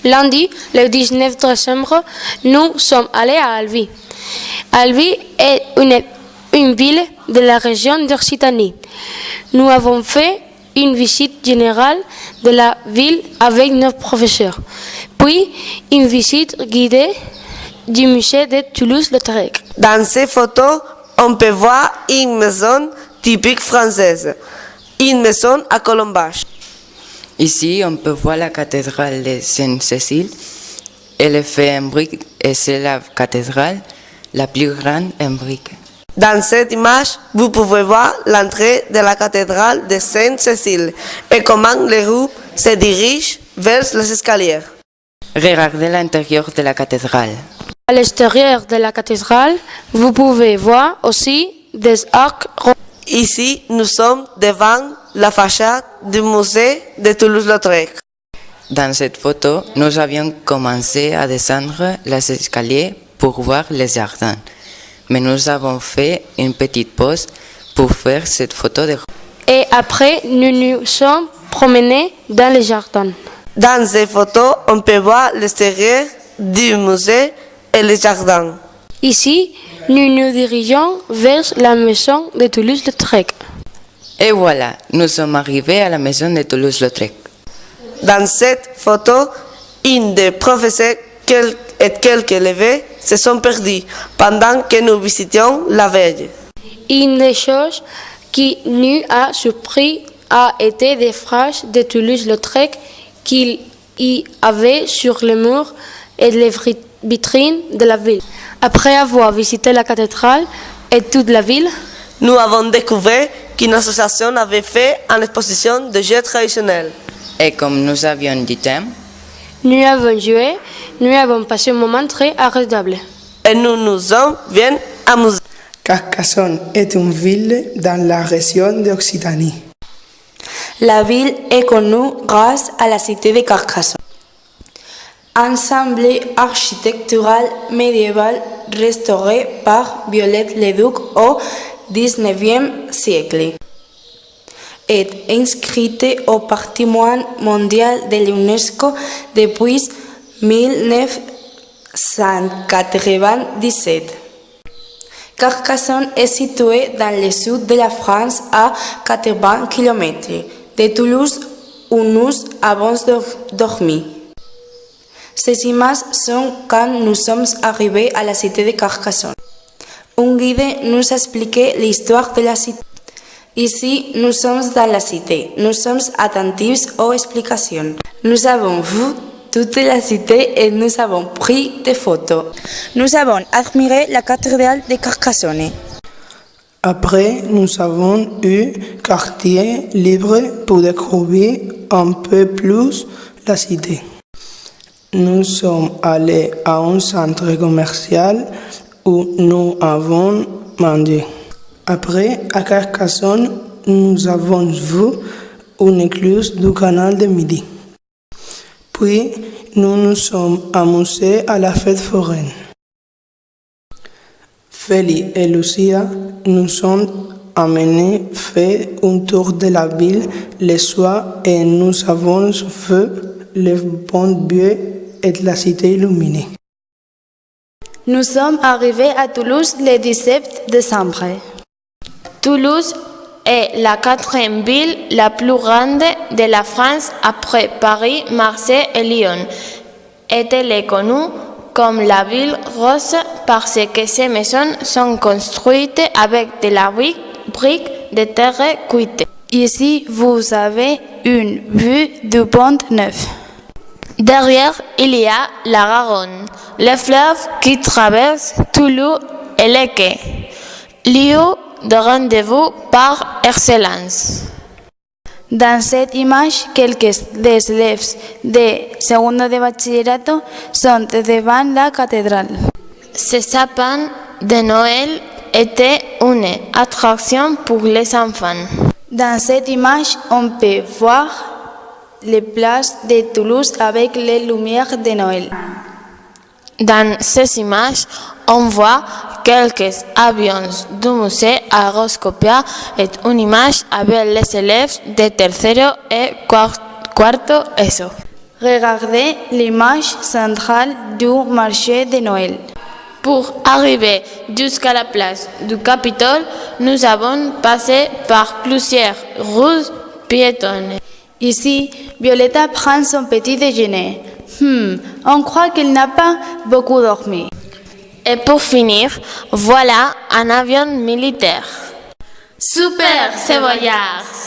Lundi, le 19 décembre, nous sommes allés à Albi. Albi est une ville de la région d'Occitanie. Nous avons fait une visite générale de la ville avec nos professeurs, puis une visite guidée du musée de Toulouse-Lautrec. Dans ces photos, on peut voir une maison typique française, une maison à colombage. Ici, on peut voir la cathédrale de Sainte-Cécile. Elle est faite en briques et c'est la cathédrale la plus grande en briques. Dans cette image, vous pouvez voir l'entrée de la cathédrale de Sainte-Cécile et comment les rues se dirigent vers les escaliers. Regardez l'intérieur de la cathédrale. À l'extérieur de la cathédrale, vous pouvez voir aussi des arcs. Ici, nous sommes devant la façade du musée de Toulouse-Lautrec. Dans cette photo, nous avions commencé à descendre les escaliers pour voir les jardins. Mais nous avons fait une petite pause pour faire cette photo de... Et après, nous nous sommes promenés dans les jardins. Dans ces photos, on peut voir l'extérieur du musée et les jardins. Ici, nous nous dirigeons vers la maison de Toulouse-Lautrec. Et voilà, nous sommes arrivés à la maison de Toulouse-Lautrec. Dans cette photo, une des professeurs et quelques élèves se sont perdus pendant que nous visitions la veille. Une des choses qui nous a surpris a été des phrases de Toulouse-Lautrec qu'il y avait sur les murs et les vitrines de la ville. Après avoir visité la cathédrale et toute la ville, nous avons découvert qu'une association avait fait une exposition de jeux traditionnels. Et comme nous avions du temps, nous avons joué, nous avons passé un moment très agréable. Et nous nous sommes bien amusés. Carcassonne est une ville dans la région d'Occitanie. La ville est connue grâce à la cité de Carcassonne. Ensemble architectural médiéval restauré par Viollet Leduc au XIXe siècle. Est inscrite au patrimoine mondial de l'UNESCO depuis 1997. Carcassonne est située dans le sud de la France à 80 km de Toulouse où nous avons dormi. Ces images sont quand nous sommes arrivés à la cité de Carcassonne. Un guide nous a expliqué l'histoire de la cité. Ici, nous sommes dans la cité. Nous sommes attentifs aux explications. Nous avons vu toute la cité et nous avons pris des photos. Nous avons admiré la cathédrale de Carcassonne. Après, nous avons eu quartier libre pour découvrir un peu plus la cité. Nous sommes allés à un centre commercial où nous avons mangé. Après, à Carcassonne, nous avons vu une écluse du canal de Midi. Puis, nous nous sommes amusés à la fête foraine. Félix et Lucia nous ont amenés faire un tour de la ville le soir et nous avons vu les bons vieux et la cité illuminée. Nous sommes arrivés à Toulouse le 17 décembre. Toulouse est la quatrième ville la plus grande de la France après Paris, Marseille et Lyon. Elle est connue comme la ville rose parce que ces maisons sont construites avec de la brique de terre cuite. Ici, vous avez une vue du Pont Neuf. Derrière, il y a la Garonne, le fleuve qui traverse Toulouse et le quai. Lieu de rendez-vous par excellence. Dans cette image, quelques des élèves de segundo de bachillerato sont devant la cathédrale. Ce sapin de Noël était une attraction pour les enfants. Dans cette image, on peut voir les places de Toulouse avec les lumières de Noël. Dans ces images, on voit quelques avions du musée Aeroscopia et une image avec les élèves de tercero et cuarto ESO. Regardez l'image centrale du marché de Noël. Pour arriver jusqu'à la place du Capitole, nous avons passé par plusieurs rues piétonnes. Ici, Violetta prend son petit déjeuner. On croit qu'elle n'a pas beaucoup dormi. Et pour finir, voilà un avion militaire. Super, ce voyage!